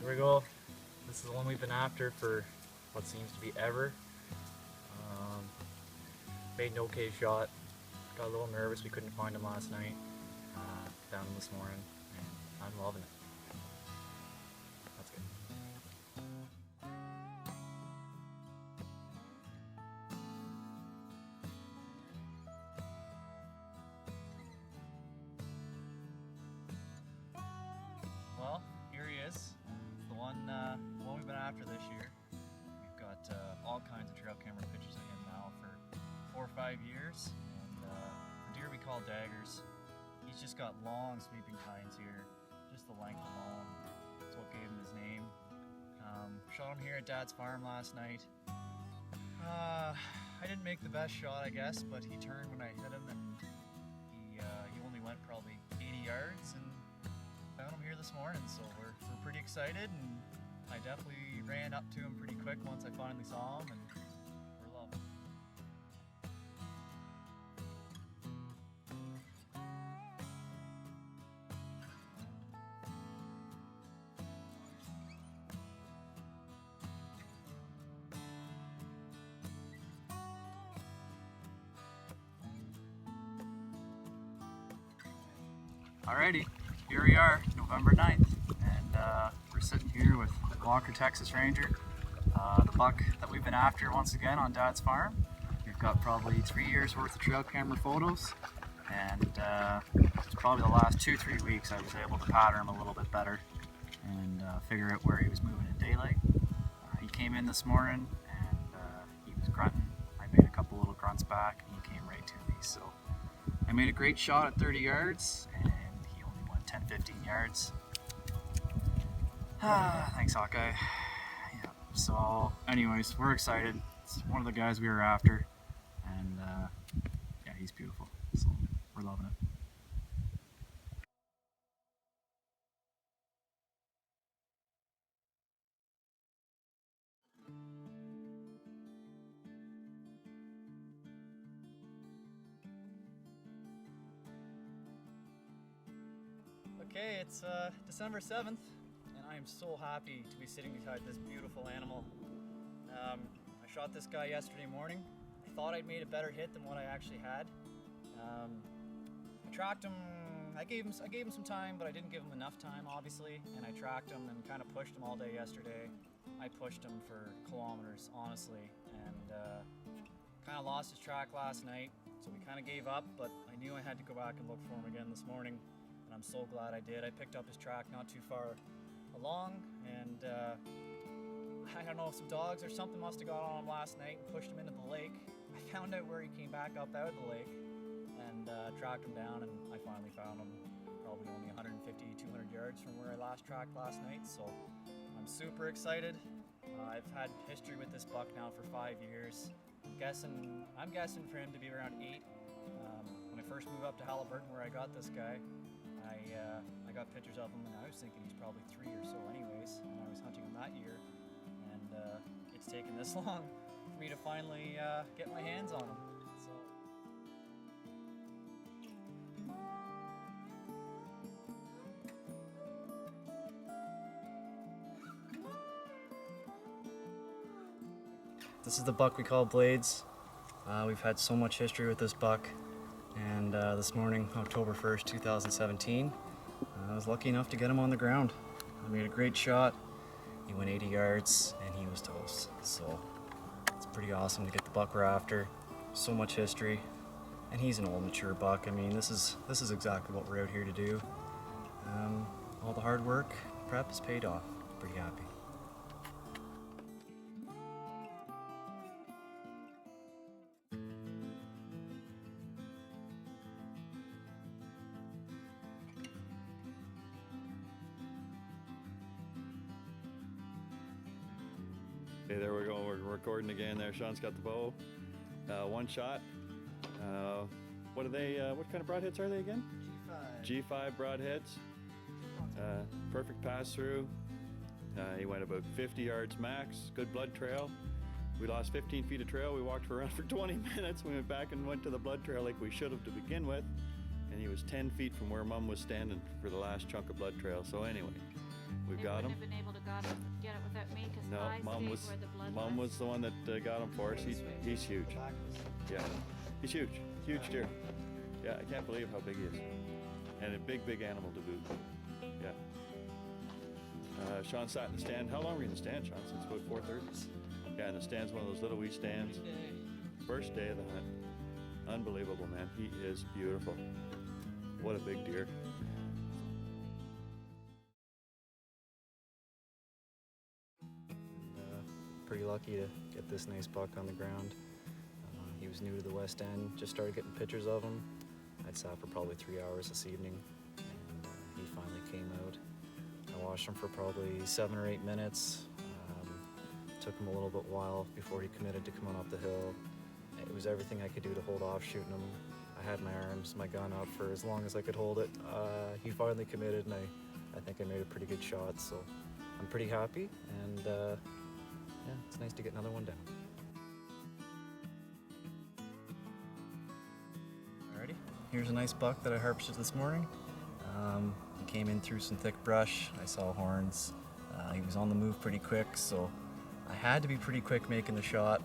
Here we go. This is the one we've been after for what seems to be ever. Made an okay shot. Got a little nervous we couldn't find him last night. Found him this morning, and I'm loving it. That's good. Well, here he is. The one we've been after this year. We've got all kinds of trail camera pictures of him now for 4 or 5 years. And the deer we call daggers. He's just got long sweeping tines here. Just the length alone. That's what gave him his name. Shot him here at Dad's farm last night. I didn't make the best shot, I guess, but he turned when I hit him, and he only went probably 80 yards, and found him here this morning. So we're pretty excited, and I definitely ran up to him pretty quick once I finally saw him, and we're loving it. Alrighty, here we are, November 9th, and we're sitting here with Walker Texas Ranger, the buck that we've been after once again on Dad's farm. We've got probably 3 years worth of trail camera photos, and it's probably the last 2-3 weeks I was able to pattern him a little bit better and figure out where he was moving in daylight. He came in this morning and he was grunting. I made a couple little grunts back and he came right to me. So I made a great shot at 30 yards and he only went 10-15 yards. Thanks, Hawkeye. Yeah. So anyways, we're excited. It's one of the guys we were after, and yeah, he's beautiful. So we're loving it. Okay, it's December 7th, and I am so happy to be sitting beside this beautiful animal. I shot this guy yesterday morning. I thought I'd made a better hit than what I actually had. I tracked him. I gave him some time, but I didn't give him enough time, obviously. And I tracked him and kind of pushed him all day yesterday. I pushed him for kilometers, honestly, and kind of lost his track last night. So we kind of gave up, but I knew I had to go back and look for him again this morning. And I'm so glad I did. I picked up his track not too far along, and I don't know, some dogs or something must have got on him last night and pushed him into the lake. I found out where he came back up out of the lake and tracked him down, and I finally found him probably only 150, 200 yards from where I last tracked last night. So I'm super excited. I've had history with this buck now for 5 years. I'm guessing for him to be around 8. When I first moved up to Halliburton where I got this guy, I got pictures of him, and I was thinking he's probably 3 or so anyways, and I was hunting him that year, and it's taken this long for me to finally get my hands on him. So. This is the buck we call Blades. We've had so much history with this buck. And this morning, October 1st, 2017, I was lucky enough to get him on the ground. I made a great shot. He went 80 yards and he was toast. So it's pretty awesome to get the buck we're after. So much history, and he's an old mature buck. I mean, this is exactly what we're out here to do. All the hard work, prep has paid off. Pretty happy. Okay, there we go. We're recording again there. Sean's got the bow. One shot. What are they? What kind of broadheads are they again? G5. G5 broadheads. Perfect pass through. He went about 50 yards max. Good blood trail. We lost 15 feet of trail. We walked around for 20 minutes. We went back and went to the blood trail like we should have to begin with. And he was 10 feet from where Mom was standing for the last chunk of blood trail. So anyway, We've They got him. wouldn't have been able to get it without me because No, I Mom stayed was where the blood Mom was the one that got him for us. He's huge. Yeah, he's huge. Huge deer. Yeah, I can't believe how big he is. And a big, big animal to boot. Yeah. Sean sat in the stand. How long were you in the stand, Sean? Since about 4:30? Yeah, and the stand's one of those little wee stands. First day of the hunt. Unbelievable, man. He is beautiful. What a big deer. Pretty lucky to get this nice buck on the ground. He was new to the West End, just started getting pictures of him. I'd sat for probably 3 hours this evening, and he finally came out. I watched him for probably 7 or 8 minutes. Took him a little bit while before he committed to coming up the hill. It was everything I could do to hold off shooting him. I had my arms, my gun up for as long as I could hold it. He finally committed, and I think I made a pretty good shot, so I'm pretty happy, and yeah, it's nice to get another one down. Alrighty, here's a nice buck that I harvested this morning. He came in through some thick brush. I saw horns. He was on the move pretty quick, so I had to be pretty quick making the shot.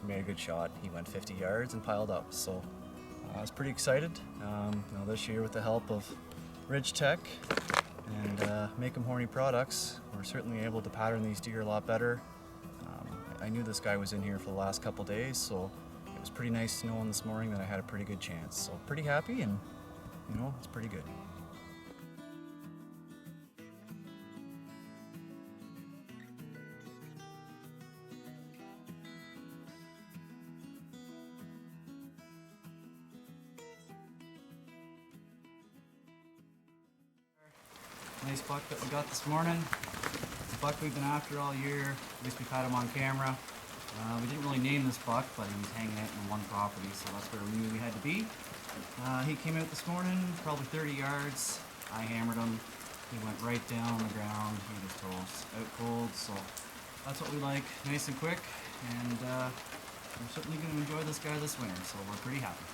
Made a good shot. He went 50 yards and piled up, so I was pretty excited. Now this year, with the help of Ridge Tech and Make 'em Horny products, we're certainly able to pattern these deer a lot better. I knew this guy was in here for the last couple days, so it was pretty nice to know him this morning that I had a pretty good chance. So pretty happy, and you know, it's pretty good. Nice buck that we got this morning. It's a buck we've been after all year. At least we've had him on camera. We didn't really name this buck, but he was hanging out in one property, so that's where we knew we had to be. He came out this morning, probably 30 yards. I hammered him. He went right down on the ground. He was toast, out cold, so that's what we like, nice and quick. And we're certainly going to enjoy this guy this winter, so we're pretty happy.